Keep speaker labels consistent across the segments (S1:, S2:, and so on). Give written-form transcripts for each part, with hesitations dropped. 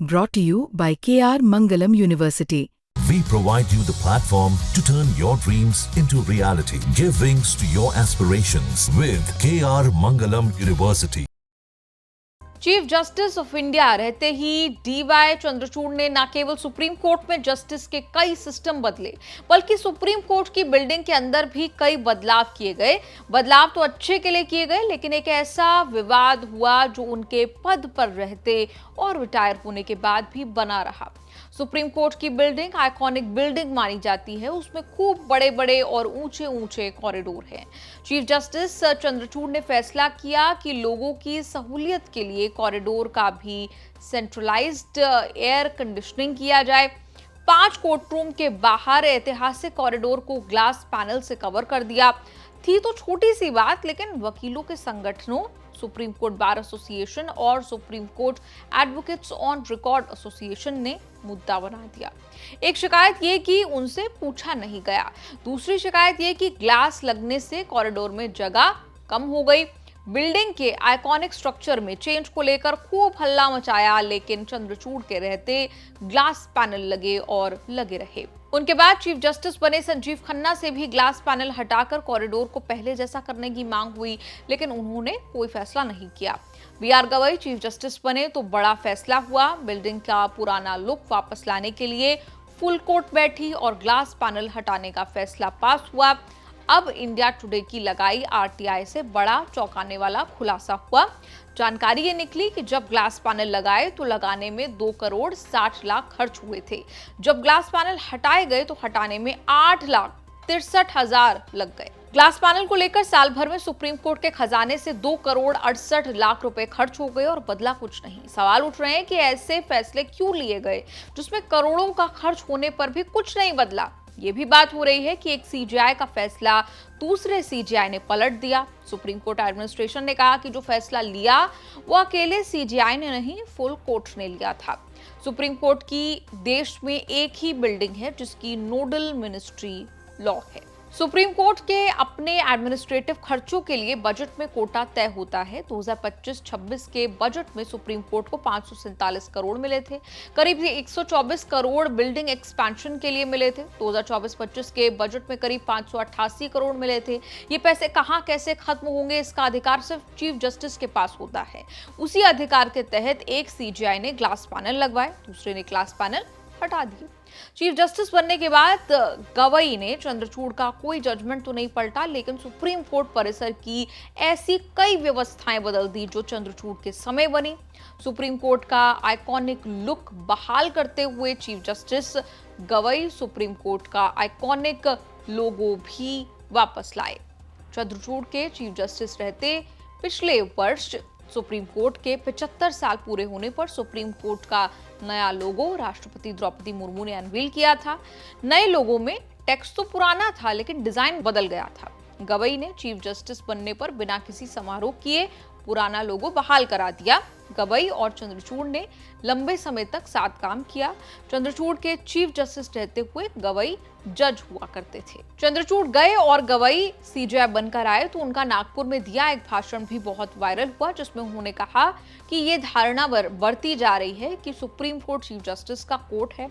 S1: Brought to you by KR Mangalam University.
S2: We provide you the platform to turn your dreams into reality. Give wings to your aspirations with KR Mangalam University.
S3: Chief justice of India रहते ही D Y Chandrachud ने न केवल supreme court में justice के कई system बदले, बल्कि supreme court की बिल्डिंग के अंदर भी कई बदलाव किए गए। बदलाव तो अच्छे के लिए किए गए, लेकिन एक ऐसा विवाद हुआ जो उनके पद पर रहते और रिटायर होने के बाद भी बना रहा। सुप्रीम कोर्ट की बिल्डिंग आइकॉनिक बिल्डिंग मानी जाती है। उसमें खूब बड़े बड़े और ऊंचे ऊंचे कॉरिडोर हैं। चीफ जस्टिस चंद्रचूड़ ने फैसला किया कि लोगों की सहूलियत के लिए कॉरिडोर का भी सेंट्रलाइज्ड एयर कंडीशनिंग किया जाए। 5 कोर्ट रूम के बाहर ऐतिहासिक कॉरिडोर को ग्लास पैनल से कवर कर दिया। थी तो छोटी सी बात, लेकिन वकीलों के संगठनों, सुप्रीम कोर्ट बार एसोसिएशन और supreme court advocates on record association ने मुद्दा बना दिया। एक शिकायत ये कि उनसे पूछा नहीं गया। दूसरी शिकायत ये कि ग्लास लगने से कॉरिडोर में जगह कम हो गई। बिल्डिंग के आइकॉनिक स्ट्रक्चर में चेंज को लेकर खूब हल्ला मचाया, लेकिन चंद्रचूड़ के रहते ग्लास पैनल लगे और लगे रहे। उनके बाद चीफ जस्टिस बने संजीव खन्ना से भी ग्लास पैनल हटाकर कॉरिडोर को पहले जैसा करने की मांग हुई, लेकिन उन्होंने कोई फैसला नहीं किया। बीआर गवई चीफ जस्टिस बने तो बड़ा फैसला हुआ। बिल्डिंग का पुराना लुक वापस लाने के लिए फुल कोर्ट बैठी और ग्लास पैनल हटाने का फैसला पास हुआ। अब इंडिया टुडे की लगाई आरटीआई से बड़ा चौंकाने वाला खुलासा हुआ। जानकारी ये निकली कि जब ग्लास पैनल लगाए तो लगाने में 2 करोड़ 60 लाख खर्च हुए थे। जब ग्लास पैनल हटाए गए तो हटाने में 8 लाख 63 हजार लग गए। ग्लास पैनल को लेकर साल भर में सुप्रीम कोर्ट के खजाने से 2 करोड़ 68 लाख रुपए खर्च हो गए और बदला कुछ नहीं। सवाल उठ रहे हैं कि ऐसे फैसले क्यों लिए गए जिसमें करोड़ों का खर्च होने पर भी कुछ नहीं बदला। ये भी बात हो रही है कि एक सीजेआई का फैसला दूसरे सीजेआई ने पलट दिया। सुप्रीम कोर्ट एडमिनिस्ट्रेशन ने कहा कि जो फैसला लिया वो अकेले सीजेआई ने नहीं, फुल कोर्ट ने लिया था। सुप्रीम कोर्ट की देश में एक ही बिल्डिंग है जिसकी नोडल मिनिस्ट्री लॉ है। सुप्रीम कोर्ट के अपने एडमिनिस्ट्रेटिव खर्चों के लिए बजट में कोटा तय होता है। 2025-26 के बजट में सुप्रीम कोर्ट को 547 करोड़ मिले थे। करीब 124 करोड़ बिल्डिंग एक्सपेंशन के लिए मिले थे। 2024-25 के बजट में करीब 588 करोड़ मिले थे। ये पैसे कहां कैसे खत्म होंगे, इसका अधिकार सिर्फ चीफ जस्टिस के पास होता है। उसी अधिकार के तहत एक सीजेआई ने ग्लास पैनल लगवाए, दूसरे ने ग्लास पैनल हटा दिए। चीफ जस्टिस बनने के बाद गवई ने चंद्रचूड़ का कोई जजमेंट तो नहीं पलटा, लेकिन सुप्रीम कोर्ट परिसर की ऐसी कई व्यवस्थाएं बदल दी जो चंद्रचूड़ के समय बनी। सुप्रीम कोर्ट का आइकॉनिक लुक बहाल करते हुए chief justice Gavai supreme court का आइकॉनिक लोगो भी वापस लाए। चंद्रचूड़ के चीफ जस्टिस रहते पिछले वर्ष सुप्रीम कोर्ट के 75 साल पूरे होने पर सुप्रीम कोर्ट का नया लोगो राष्ट्रपति द्रौपदी मुर्मू ने अनवील किया था। नए लोगो में टेक्स्ट तो पुराना था, लेकिन डिजाइन बदल गया था। गवई ने चीफ जस्टिस बनने पर बिना किसी समारोह किए पुराना लोगो बहाल करा दिया। गवई और चंद्रचूड़ ने लंबे समय तक साथ काम किया। चंद्रचूड़ के चीफ जस्टिस रहते हुए गवई जज हुआ करते थे। चंद्रचूड़ गए और गवई सीजेआई बनकर आए तो उनका नागपुर में दिया एक भाषण भी बहुत वायरल हुआ, जिसमें उन्होंने कहा कि ये धारणा बढ़ती जा रही है कि सुप्रीम कोर्ट चीफ जस्टिस का कोर्ट है,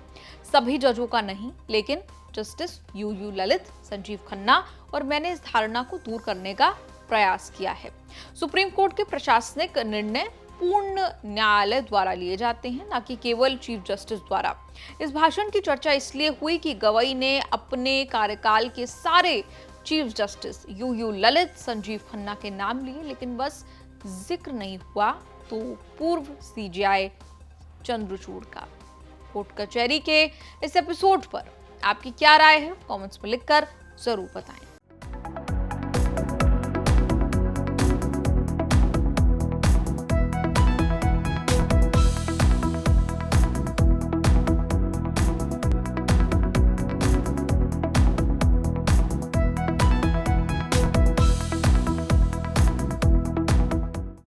S3: सभी जजों का नहीं। लेकिन जस्टिस यूयू ललित, संजीव खन्ना और मैंने इस धारणा को दूर करने का प्रयास किया है। सुप्रीम कोर्ट के प्रशासनिक निर्णय पूर्ण न्यायालय द्वारा लिए जाते हैं, न कि केवल चीफ जस्टिस द्वारा। इस भाषण की चर्चा इसलिए हुई कि गवई ने अपने कार्यकाल के सारे chief justice UU Lalit, Sanjiv Khanna के नाम लिए, लेकिन बस जिक्र नहीं हुआ तो पूर्व सीजेआई चंद्रचूड़ का। कोर्ट कचहरी के इस एपिसोड पर आपकी क्या राय है, कमेंट्स में लिखकर जरूर बताएं।